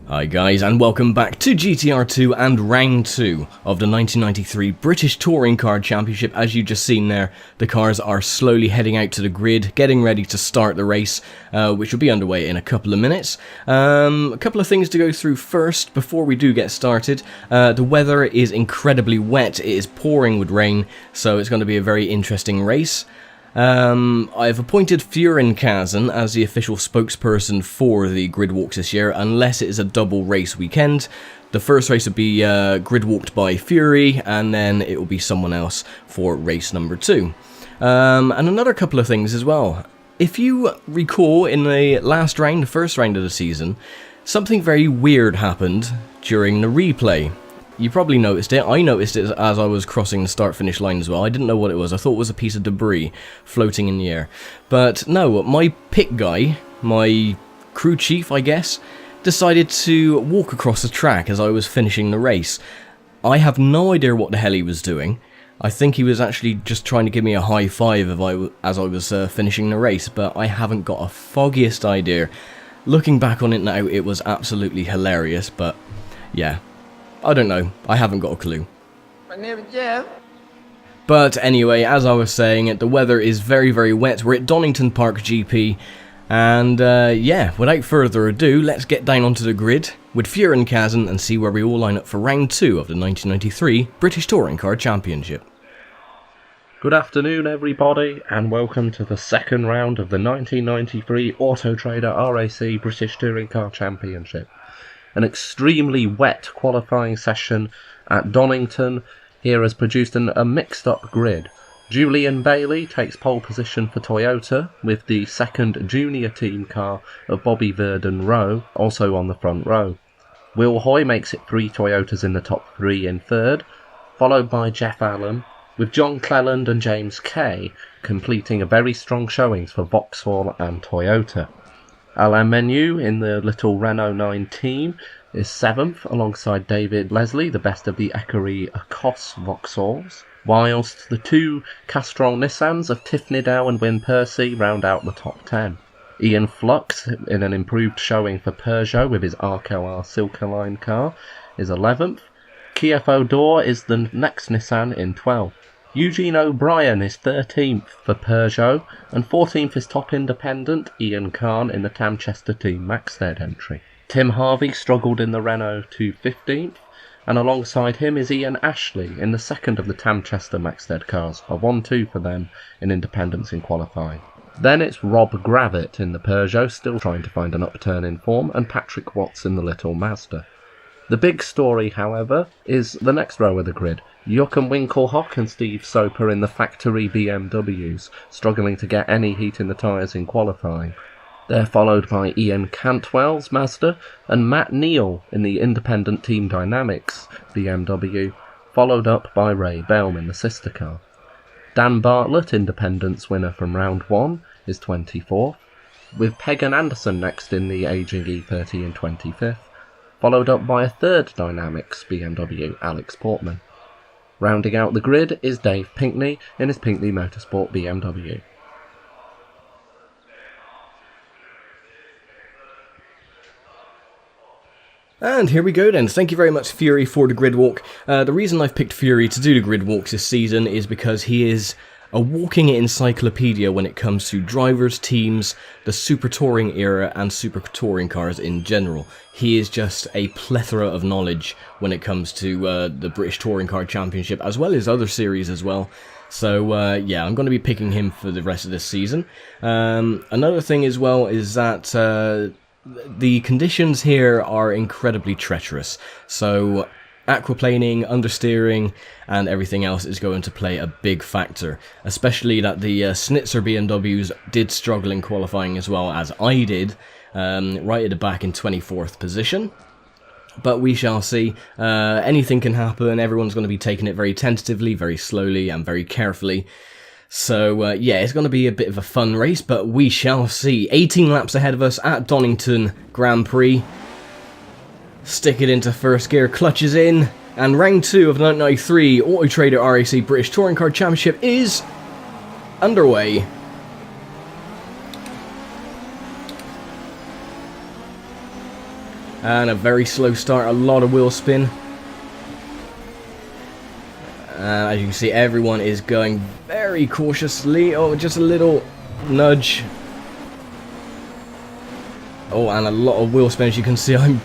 Hi guys, and welcome back to GTR 2 and round 2 of the 1993 British Touring Car Championship. As you just seen there, the cars are slowly heading out to the grid, getting ready to start the race, which will be underway in a couple of minutes. A couple of things to go through first before we do get started. The weather is incredibly wet, it is pouring with rain, so it's going to be a very interesting race. I've appointed Kazan as the official spokesperson for the grid walks this year, unless it is a double race weekend. The first race will be grid walked by Fury, and then it will be someone else for race number 2. And another couple of things as well. If you recall, in the last round, the first round of the season, something very weird happened during the replay. You probably noticed it. I noticed it as I was crossing the start-finish line as well. I didn't know what it was. I thought it was a piece of debris floating in the air. But no, my pit guy, my crew chief, I guess, decided to walk across the track as I was finishing the race. I have no idea what the hell he was doing. I think he was actually just trying to give me a high five as I was finishing the race, but I haven't got a foggiest idea. Looking back on it now, it was absolutely hilarious, but yeah. I don't know, I haven't got a clue. My name is Jeff. But anyway, as I was saying, the weather is very, very wet. We're at Donington Park GP. And yeah, without further ado, let's get down onto the grid with Kazan and see where we all line up for round 2 of the 1993 British Touring Car Championship. Good afternoon everybody, and welcome to the second round of the 1993 Auto Trader RAC British Touring Car Championship. An extremely wet qualifying session at Donington here has produced a mixed-up grid. Julian Bailey takes pole position for Toyota with the second junior team car of Bobby Verdon Rowe also on the front row. Will Hoy makes it 3 Toyotas in the top 3 in third, followed by Jeff Allen, with John Cleland and James Kay completing a very strong showings for Vauxhall and Toyota. Alain Menu in the little Renault 9 team is 7th alongside David Leslie, the best of the Ecurie Acos Vauxhalls, whilst the 2 Castrol Nissans of Tiff Niddell and Wyn Percy round out the top 10. Ian Flux in an improved showing for Peugeot with his Arco R Silker car is 11th. Kiev D'Or is the next Nissan in 12th. Eugene O'Brien is 13th for Peugeot, and 14th is top independent Ian Khan in the Tamchester Team Maxted entry. Tim Harvey struggled in the Renault to 15th, and alongside him is Ian Ashley in the second of the Tamchester Maxted cars, a 1-2 for them in independence in qualifying. Then it's Rob Gravitt in the Peugeot, still trying to find an upturn in form, and Patrick Watts in the little Mazda. The big story, however, is the next row of the grid. Joachim Winkelhock and Steve Soper in the factory BMWs, struggling to get any heat in the tyres in qualifying. They're followed by Ian Cantwell's Mazda and Matt Neal in the independent Team Dynamics BMW, followed up by Ray Belm in the sister car. Dan Bartlett, independence winner from round 1, is 24th, with Pegan Anderson next in the aging E30 in 25th, followed up by a third Dynamics BMW, Alex Portman. Rounding out the grid is Dave Pinkney in his Pinkney Motorsport BMW. And here we go then. Thank you very much, Fury, for the grid walk. The reason I've picked Fury to do the grid walks this season is because he is a walking encyclopedia when it comes to drivers, teams, the Super Touring era and Super Touring cars in general. He is just a plethora of knowledge when it comes to the British Touring Car Championship, as well as other series as well. So yeah, I'm going to be picking him for the rest of this season. Another thing as well is that the conditions here are incredibly treacherous. So aquaplaning, understeering, and everything else is going to play a big factor. Especially that the Schnitzer BMWs did struggle in qualifying as well as I did, right at the back in 24th position. But we shall see. Anything can happen. Everyone's going to be taking it very tentatively, very slowly, and very carefully. So yeah, it's going to be a bit of a fun race, but we shall see. 18 laps ahead of us at Donington Grand Prix. Stick it into first gear, clutches in, and round 2 of the 1993 Auto Trader RAC British Touring Car Championship is underway. And a very slow start, a lot of wheel spin. As you can see, everyone is going very cautiously. Oh, just a little nudge. Oh, and a lot of wheel spin. As you can see, I'm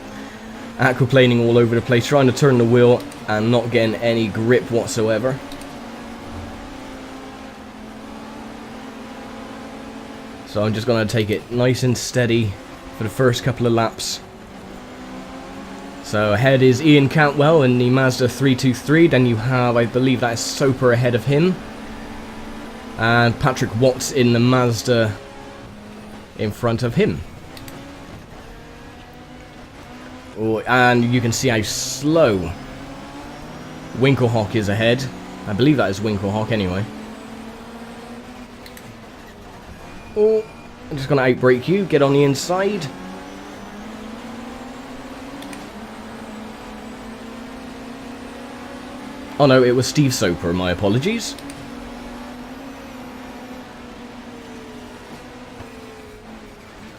aquaplaning all over the place, trying to turn the wheel and not getting any grip whatsoever. So I'm just going to take it nice and steady for the first couple of laps. So ahead is Ian Cantwell in the Mazda 323. Then you have, I believe that is Soper ahead of him. And Patrick Watts in the Mazda in front of him. Oh, and you can see how slow Winkelhock is ahead. I believe that is Winkelhock anyway. Oh, I'm just going to outbrake you. Get on the inside. Oh no, it was Steve Soper. My apologies.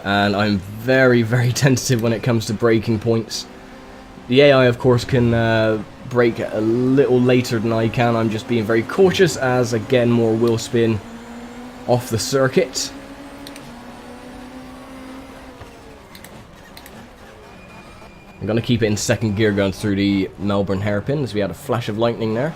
And I'm very, very tentative when it comes to braking points. The AI, of course, can brake a little later than I can. I'm just being very cautious as, again, more wheel spin off the circuit. I'm going to keep it in second gear going through the Melbourne hairpin as we had a flash of lightning there.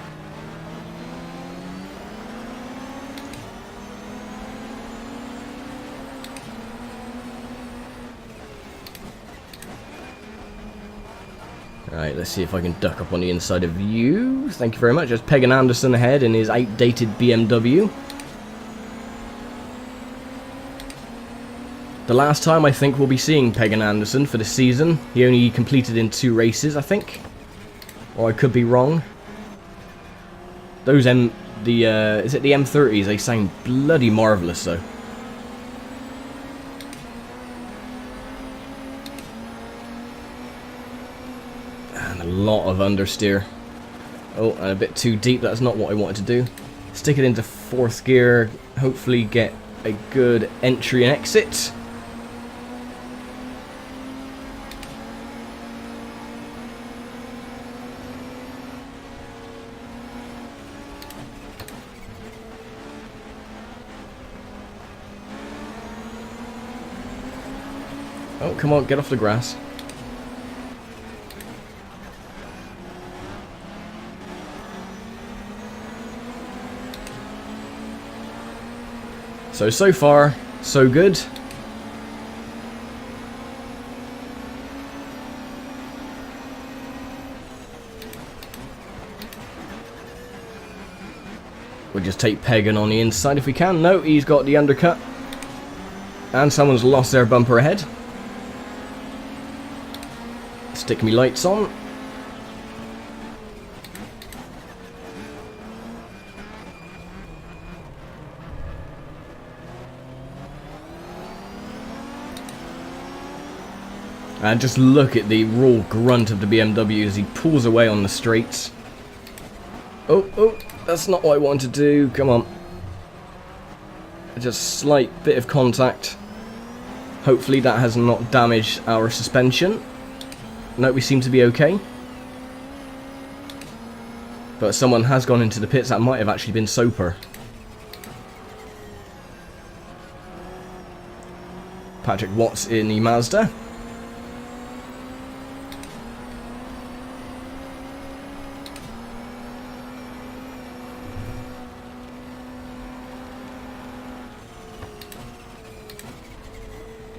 Alright, let's see if I can duck up on the inside of you. Thank you very much. There's Pagan Anderson ahead in his outdated BMW. The last time I think we'll be seeing Pagan Anderson for the season. He only completed in 2 races, I think. Or I could be wrong. Those is it the M30s? They sound bloody marvellous though. And a lot of understeer. Oh, and a bit too deep. That's not what I wanted to do. Stick it into 4th gear. Hopefully get a good entry and exit. Oh, come on, get off the grass. So far, so good. We'll just take Pagan on the inside if we can. No, he's got the undercut. And someone's lost their bumper ahead. Stick me lights on. And just look at the raw grunt of the BMW as he pulls away on the straights. Oh, that's not what I wanted to do. Come on. Just slight bit of contact. Hopefully that has not damaged our suspension. No, we seem to be okay. But someone has gone into the pits. That might have actually been Soper. Patrick Watts in the Mazda.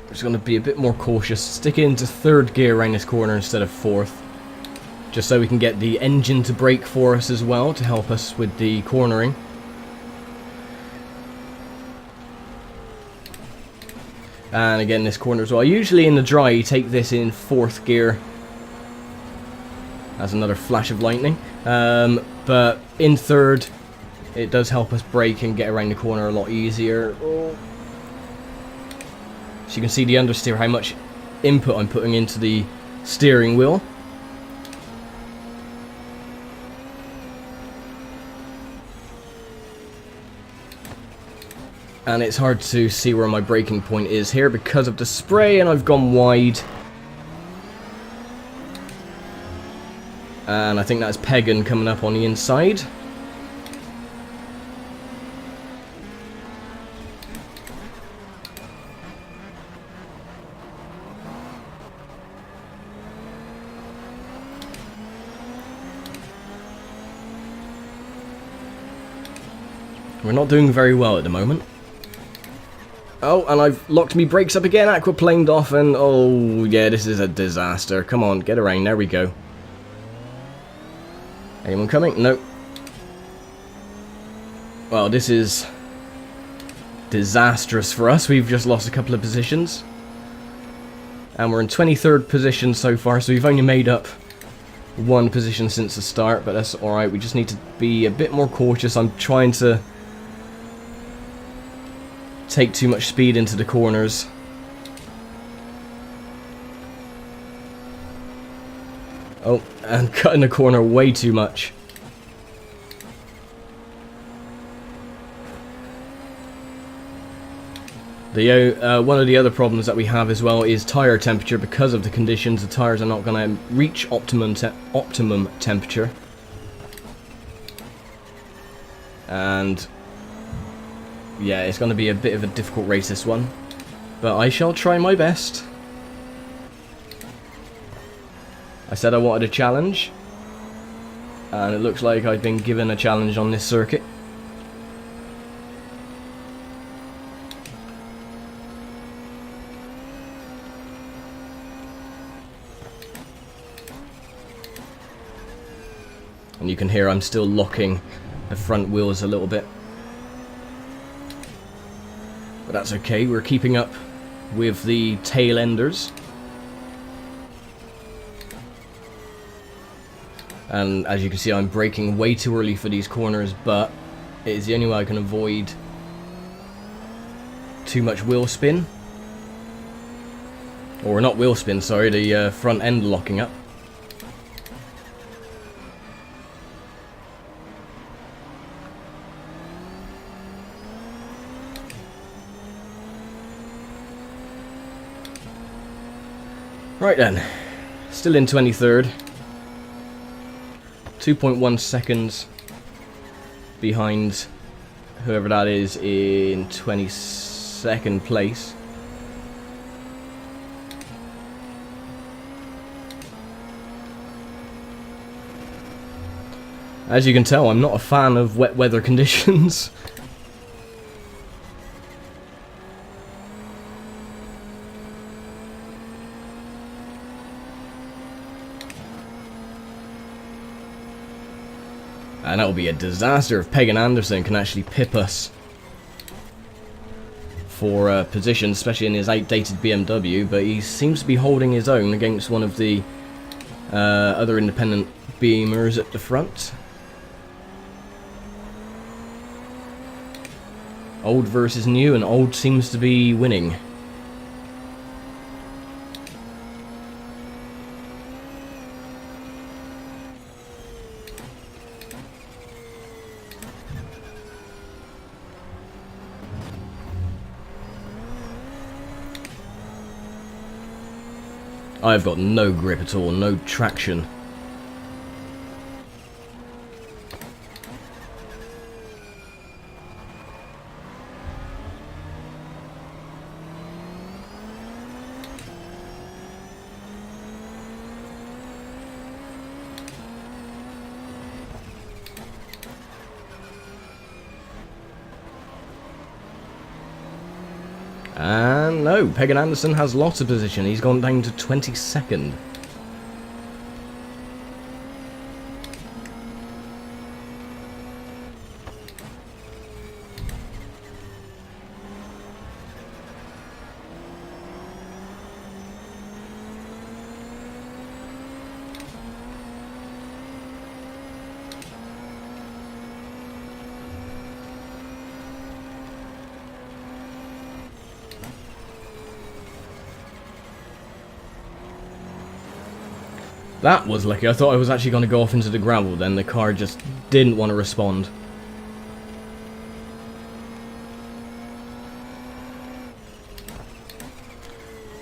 Just going to be a bit more cautious. Stick it into 3rd gear around this corner instead of 4th. Just so we can get the engine to brake for us as well to help us with the cornering. And again this corner as well. Usually in the dry you take this in 4th gear. That's another flash of lightning. But in 3rd it does help us brake and get around the corner a lot easier. Oh. So you can see the understeer, how much input I'm putting into the steering wheel. And it's hard to see where my braking point is here because of the spray, and I've gone wide. And I think that's Pagan coming up on the inside. We're not doing very well at the moment. Oh, and I've locked me brakes up again, aquaplaned off, and oh yeah, this is a disaster. Come on, get around, there we go. Anyone coming? Nope. Well, this is disastrous for us. We've just lost a couple of positions. And we're in 23rd position so far, so we've only made up one position since the start, but that's alright. We just need to be a bit more cautious. I'm trying to take too much speed into the corners. Oh, and cutting the corner way too much. The one of the other problems that we have as well is tire temperature. Because of the conditions, the tires are not going to reach optimum temperature. And yeah, it's going to be a bit of a difficult race, this one. But I shall try my best. I said I wanted a challenge. And it looks like I've been given a challenge on this circuit. And you can hear I'm still locking the front wheels a little bit. But that's okay, we're keeping up with the tail enders. And as you can see, I'm braking way too early for these corners, but it is the only way I can avoid too much wheel spin. Or not wheel spin, sorry, the front end locking up. Right then, still in 23rd, 2.1 seconds behind whoever that is in 22nd place. As you can tell, I'm not a fan of wet weather conditions. And that will be a disaster if Pagan Anderson can actually pip us for position, especially in his outdated BMW. But he seems to be holding his own against one of the other independent Beamers at the front. Old versus new, and old seems to be winning. I've got no grip at all, no traction. And no, Pagan Anderson has lost a position. He's gone down to 22nd. That was lucky. I thought I was actually going to go off into the gravel then. The car just didn't want to respond.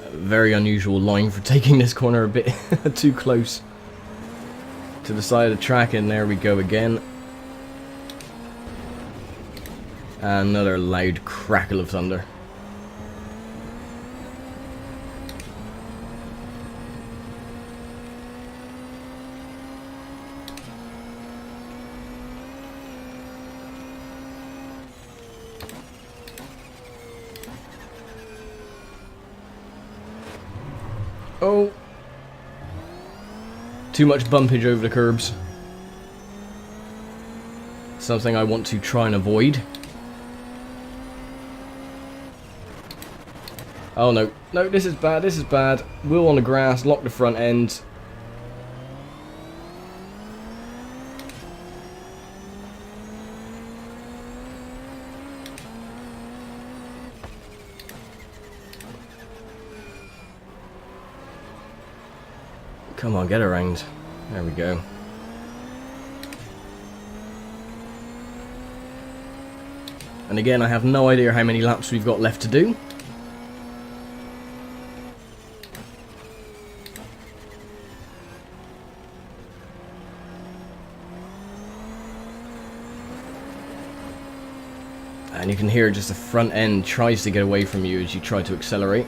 A very unusual line for taking this corner a bit too close to the side of the track, and there we go again. Another loud crackle of thunder. Oh! Too much bumpage over the curbs. Something I want to try and avoid. Oh no, no, this is bad, this is bad. Wheel on the grass, lock the front end. Come on, get around. There we go. And again, I have no idea how many laps we've got left to do. And you can hear just the front end tries to get away from you as you try to accelerate.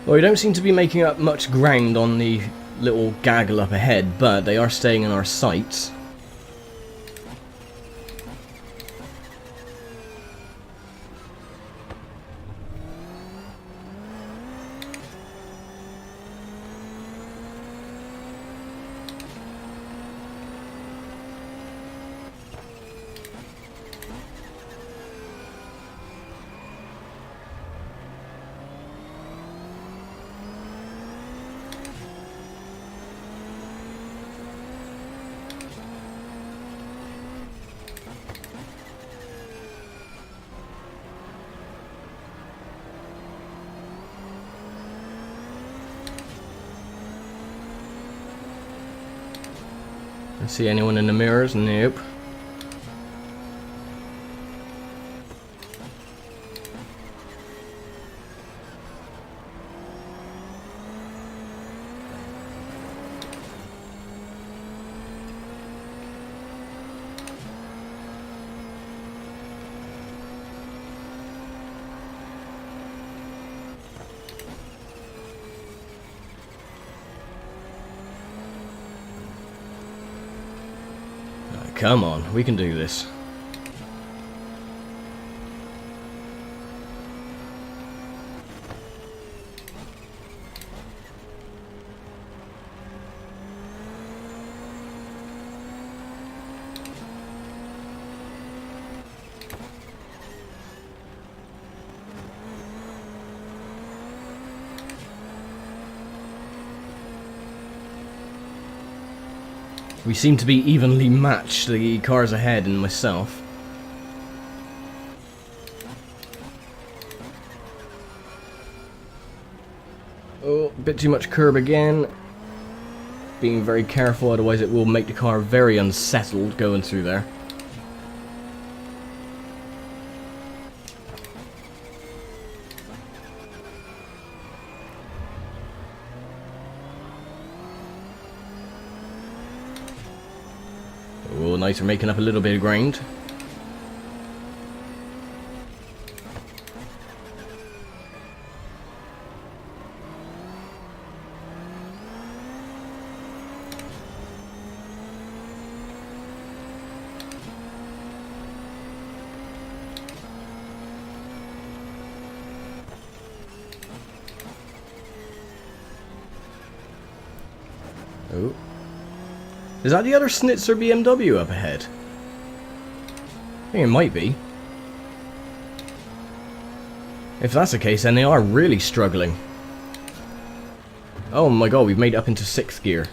Well, we don't seem to be making up much ground on the little gaggle up ahead, but they are staying in our sights. See anyone in the mirrors? Nope. Come on, we can do this. We seem to be evenly matched, the cars ahead and myself. Oh, a bit too much curb again. Being very careful, otherwise it will make the car very unsettled going through there. Oh, nice, we're making up a little bit of ground. Oh. Is that the other Schnitzer BMW up ahead? I think it might be. If that's the case, then they are really struggling. Oh my god, we've made it up into 6th gear.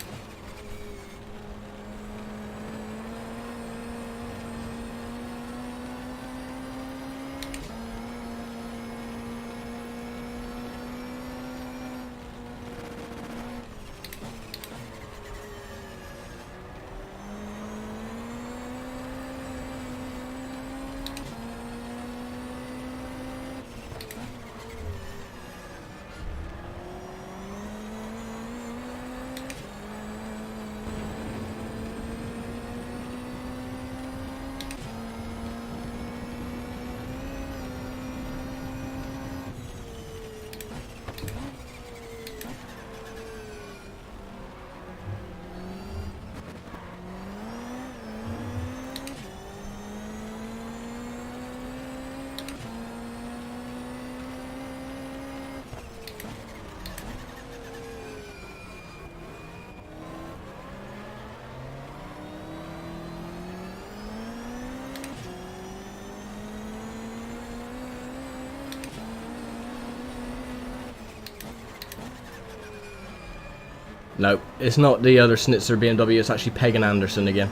No, it's not the other Schnitzer BMW, it's actually Pagan Anderson again.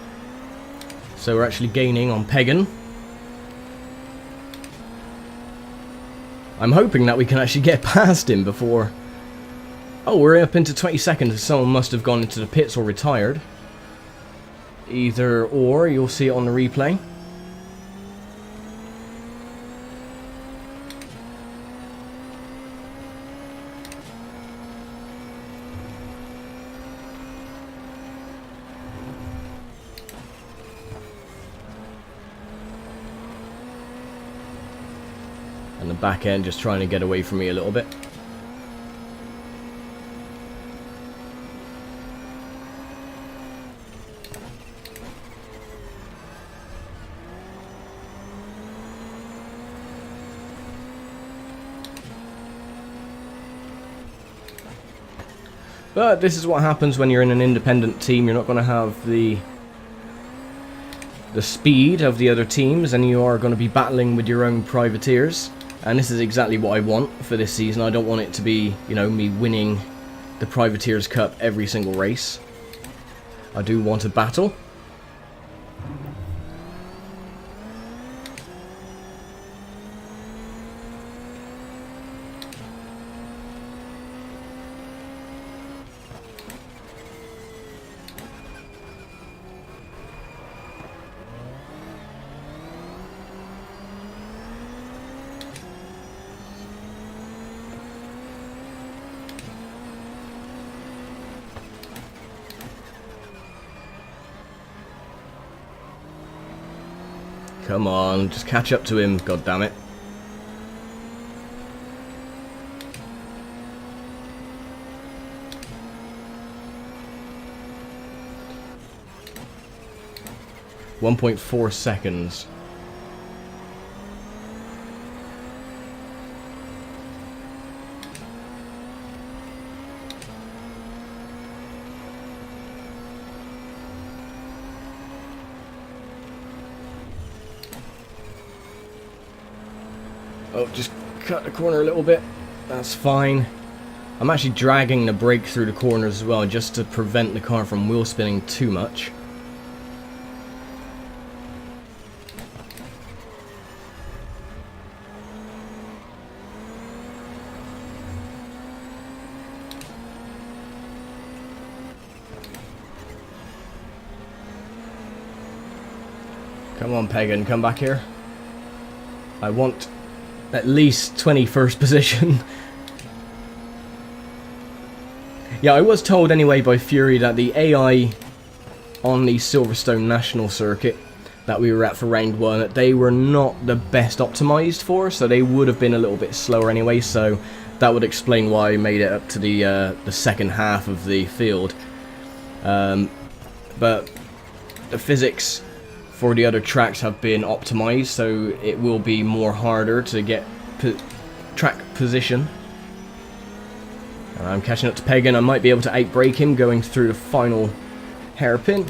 So we're actually gaining on Pagan. I'm hoping that we can actually get past him before... Oh, we're up into 20 seconds. Someone must have gone into the pits or retired. Either or, you'll see it on the replay. And the back end just trying to get away from me a little bit. But this is what happens when you're in an independent team. You're not going to have the speed of the other teams, and you are going to be battling with your own privateers. And this is exactly what I want for this season. I don't want it to be, you know, me winning the Privateers Cup every single race. I do want a battle. Come on, just catch up to him, god damn it. .4 seconds. Oh, just cut the corner a little bit. That's fine. I'm actually dragging the brake through the corners as well, just to prevent the car from wheel spinning too much. Come on, Pagan, come back here. I want at least 21st position. Yeah, I was told anyway by Fury that the AI on the Silverstone National Circuit that we were at for round 1, that they were not the best optimized for, so they would have been a little bit slower anyway, so that would explain why I made it up to the second half of the field. But the physics for the other tracks have been optimized, so it will be more harder to get track position. And I'm catching up to Pagan. I might be able to outbrake him going through the final hairpin.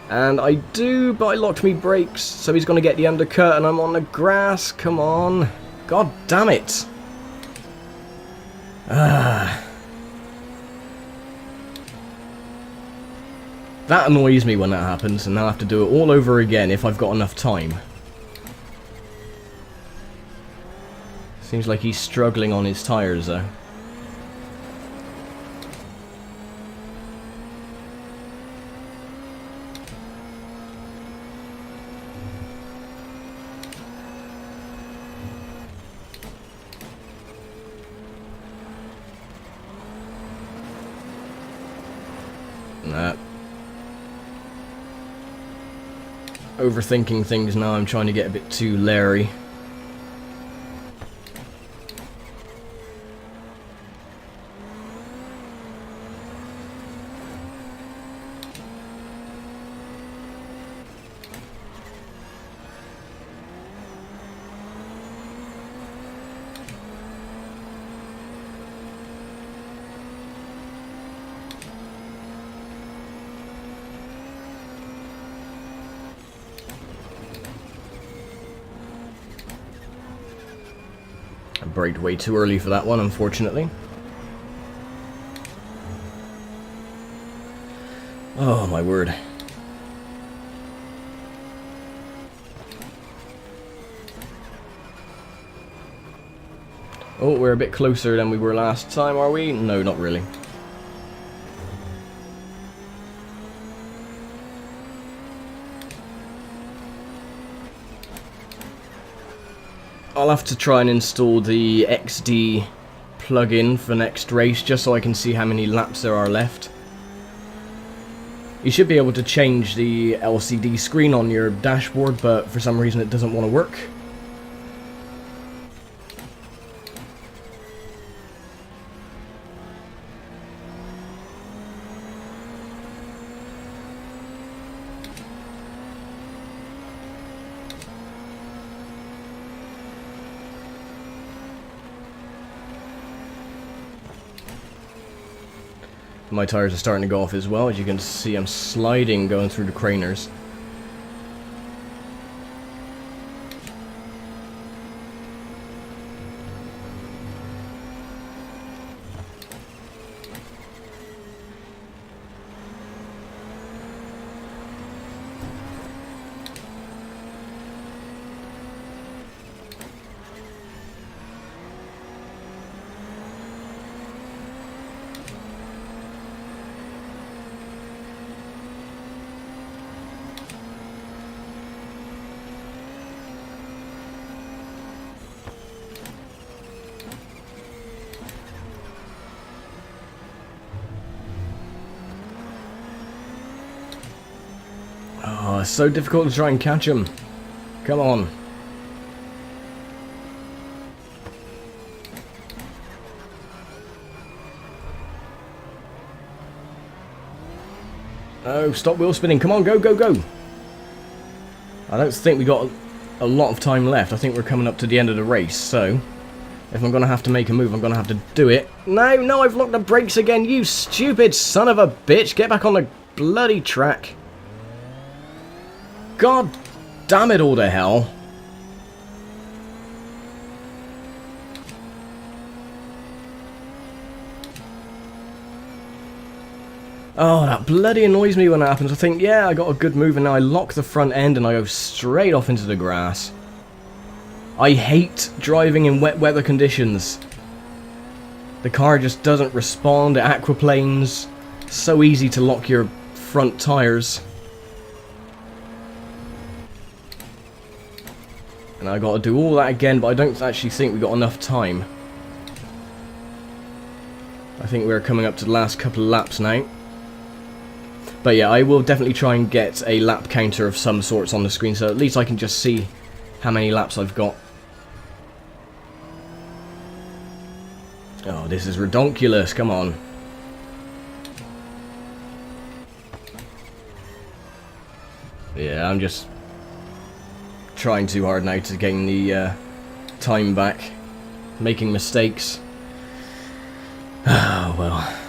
And I do, but I locked me brakes, so he's going to get the undercut, and I'm on the grass. Come on. God damn it! Ah. That annoys me when that happens, and now I have to do it all over again if I've got enough time. Seems like he's struggling on his tyres though. Nah. Overthinking things now, I'm trying to get a bit too leery. I braked way too early for that one, unfortunately. Oh my word. Oh, we're a bit closer than we were last time, are we? No, not really. I'll have to try and install the XD plugin for next race, just so I can see how many laps there are left. You should be able to change the LCD screen on your dashboard, but for some reason it doesn't want to work. My tires are starting to go off as well. As you can see, I'm sliding going through the craners. Oh, it's so difficult to try and catch him. Come on. Oh, stop wheel spinning. Come on, go, go, go. I don't think we got a lot of time left. I think we're coming up to the end of the race, so if I'm going to have to make a move, I'm going to have to do it. No, no, I've locked the brakes again, you stupid son of a bitch. Get back on the bloody track. God damn it all to hell. Oh, that bloody annoys me when that happens. I think, yeah, I got a good move and now I lock the front end and I go straight off into the grass. I hate driving in wet weather conditions. The car just doesn't respond, it aquaplanes. So easy to lock your front tyres. And I got to do all that again, but I don't actually think we got enough time. I think we're coming up to the last couple of laps now. But yeah, I will definitely try and get a lap counter of some sorts on the screen, so at least I can just see how many laps I've got. Oh, this is redonkulous, come on. Yeah, I'm just trying too hard now to gain the time back. Making mistakes. Oh, well.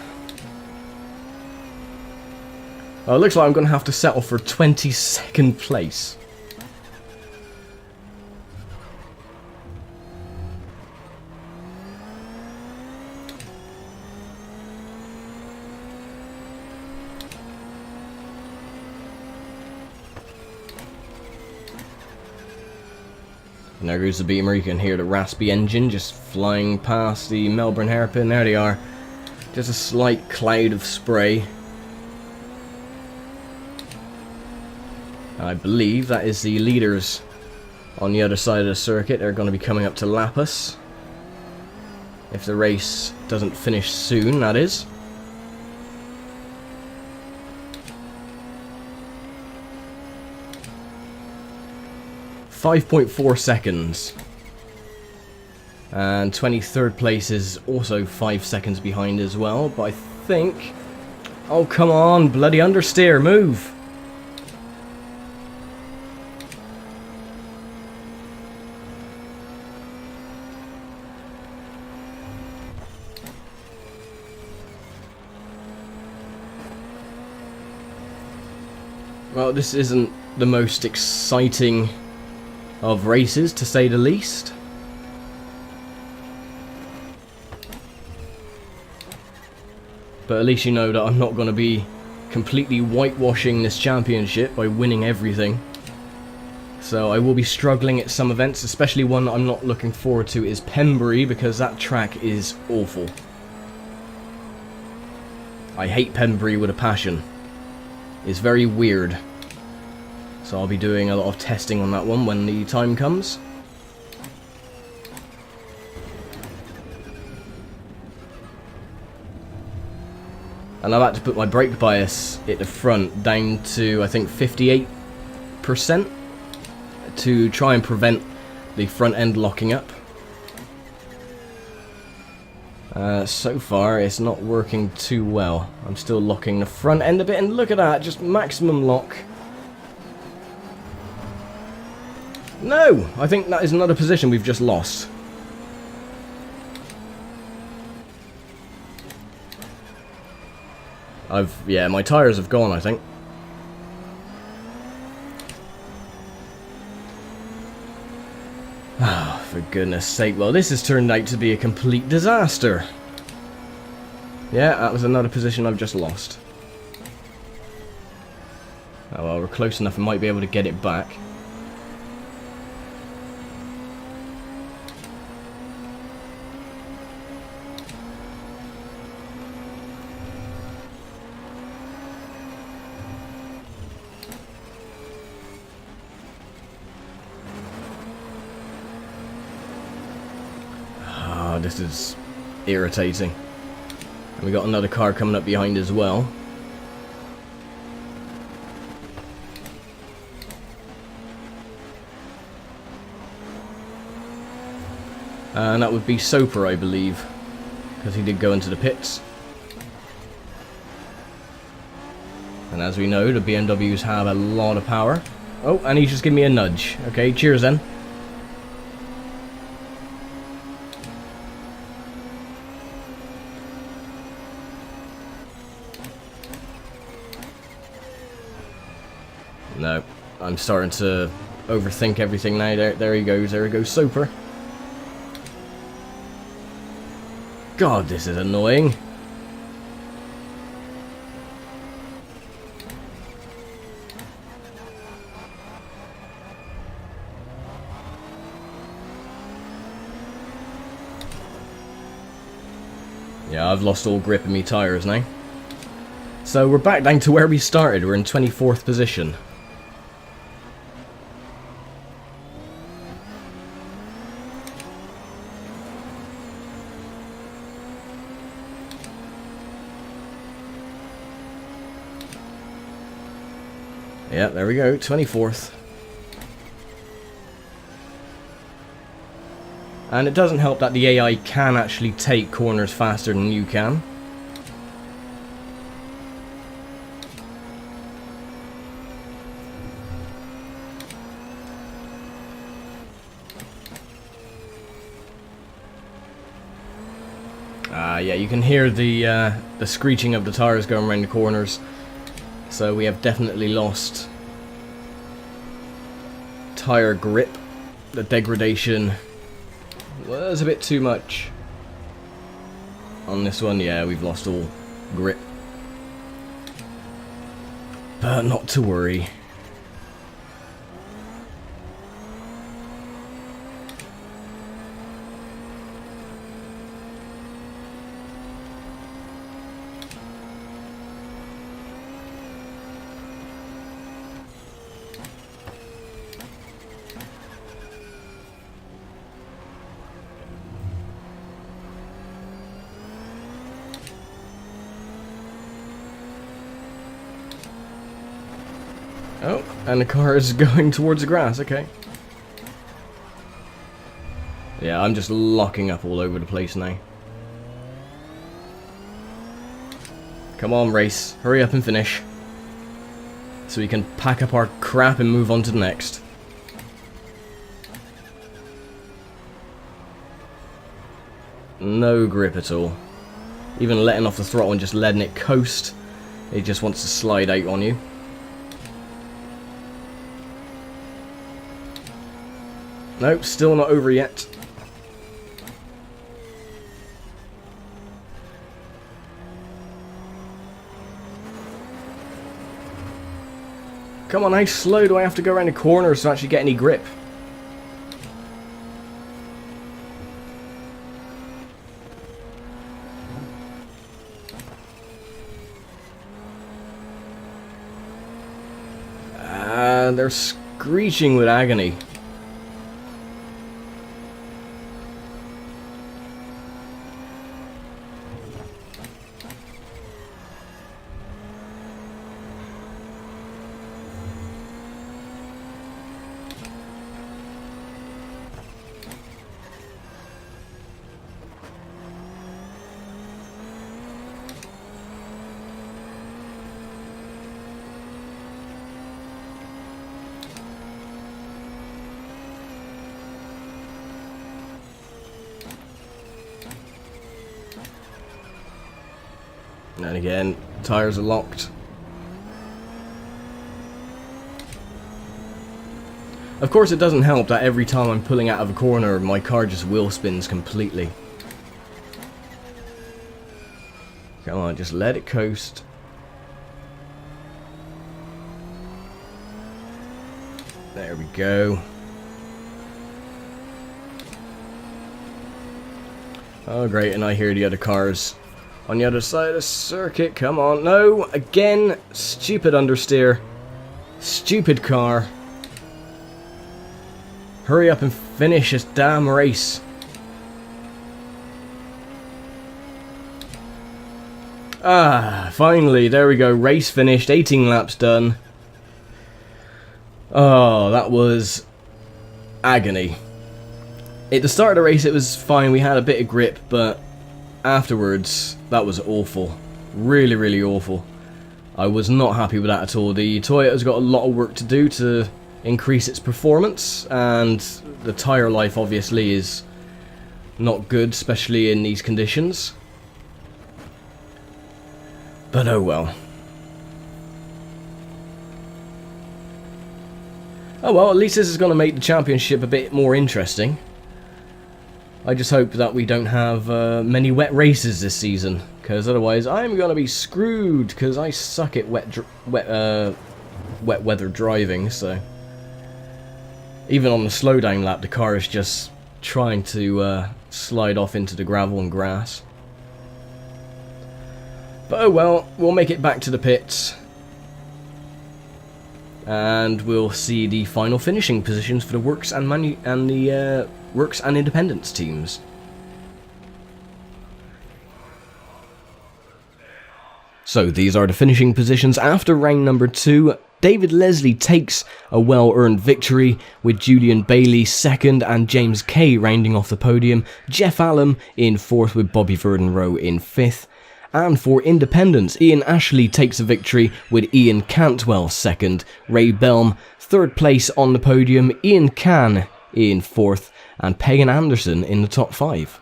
Oh, it looks like I'm going to have to settle for 22nd place. And there goes the Beamer. You can hear the raspy engine just flying past the Melbourne hairpin. There they are. Just a slight cloud of spray. I believe that is the leaders on the other side of the circuit. They're going to be coming up to lap us. If the race doesn't finish soon, that is. .4 seconds. And 23rd place is also 5 seconds behind as well. But I think... Oh, come on. Bloody understeer. Move. Well, this isn't the most exciting of races, to say the least. But at least you know that I'm not going to be completely whitewashing this championship by winning everything. So I will be struggling at some events, especially one that I'm not looking forward to is Pembury, because that track is awful. I hate Pembury with a passion. It's very weird. So I'll be doing a lot of testing on that one when the time comes. And I've had to put my brake bias at the front down to, I think, 58% to try and prevent the front end locking up. So far it's not working too well. I'm still locking the front end a bit, and look at that, just maximum lock. No! I think that is another position we've just lost. Yeah, my tyres have gone, I think. Oh, for goodness sake. Well, this has turned out to be a complete disaster. Yeah, that was another position I've just lost. Oh well, we're close enough, I might be able to get it back. This is irritating. And we got another car coming up behind as well. And that would be Soper, I believe, because he did go into the pits. And as we know, the BMWs have a lot of power. Oh, and he's just giving me a nudge. Okay, cheers then. No, I'm starting to overthink everything now. There he goes, Soper. God, this is annoying. Yeah, I've lost all grip in me tyres now. So we're back down to where we started. We're in 24th position. Yeah, there we go, 24th. And it doesn't help that the AI can actually take corners faster than you can. Yeah, you can hear the screeching of the tires going around the corners. So we have definitely lost tire grip. The degradation was a bit too much on this one. Yeah, we've lost all grip. But not to worry. And the car is going towards the grass, okay. Yeah, I'm just locking up all over the place now. Come on, race. Hurry up and finish. So we can pack up our crap and move on to the next. No grip at all. Even letting off the throttle and just letting it coast, it just wants to slide out on you. Nope, still not over yet. Come on, how slow do I have to go around the corners to actually get any grip? They're screeching with agony. And again, tires are locked. Of course, it doesn't help that every time I'm pulling out of a corner, my car just wheel spins completely. Come on, just let it coast. There we go. Oh great, and I hear the other cars on the other side of the circuit. Come on, no, again, stupid understeer. Stupid car. Hurry up and finish this damn race. Ah, finally, there we go, race finished, 18 laps done. Oh, that was agony. At the start of the race it was fine, we had a bit of grip, but afterwards, that was awful. Really, really awful. I was not happy with that at all. The Toyota's got a lot of work to do to increase its performance, and the tyre life obviously is not good, especially in these conditions. But oh well. Oh well, at least this is going to make the championship a bit more interesting. I just hope that we don't have many wet races this season, because otherwise I'm going to be screwed, because I suck at wet weather driving, so... Even on the slowdown lap, the car is just trying to slide off into the gravel and grass. But oh well, we'll make it back to the pits. And we'll see the final finishing positions for the Works and Works and Independence teams. So these are the finishing positions after round number 2. David Leslie takes a well-earned victory, with Julian Bailey second and James Kay rounding off the podium. Jeff Allen in 4th with Bobby Verdenroe in 5th. And for Independence, Ian Ashley takes a victory with Ian Cantwell second. Ray Belm 3rd place on the podium. Ian Can in 4th. And Pagan Anderson in the top 5.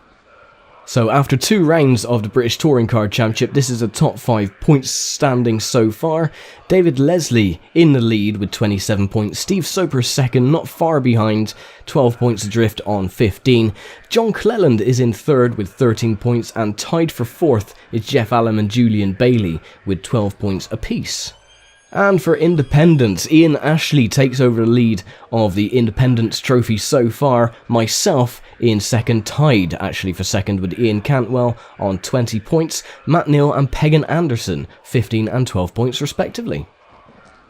So after 2 rounds of the British Touring Car Championship, this is a top 5 points standing so far. David Leslie in the lead with 27 points. Steve Soper second, not far behind, 12 points adrift on 15. John Cleland is in 3rd with 13 points, and tied for 4th is Jeff Allen and Julian Bailey with 12 points apiece. And for Independence, Ian Ashley takes over the lead of the Independence Trophy so far. Myself in second, tied actually for second with Ian Cantwell on 20 points. Matt Neal and Pagan Anderson, 15 and 12 points respectively.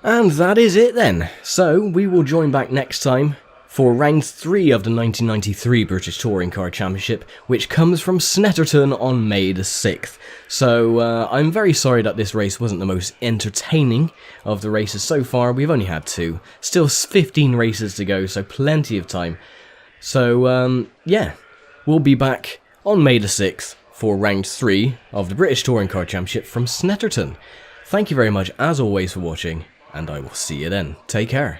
And that is it then. So we will join back next time for round 3 of the 1993 British Touring Car Championship, which comes from Snetterton on May the 6th. So I'm very sorry that this race wasn't the most entertaining of the races so far. We've only had 2. Still 15 races to go, so plenty of time. So yeah, we'll be back on May the 6th for round 3 of the British Touring Car Championship from Snetterton. Thank you very much as always for watching, and I will see you then. Take care.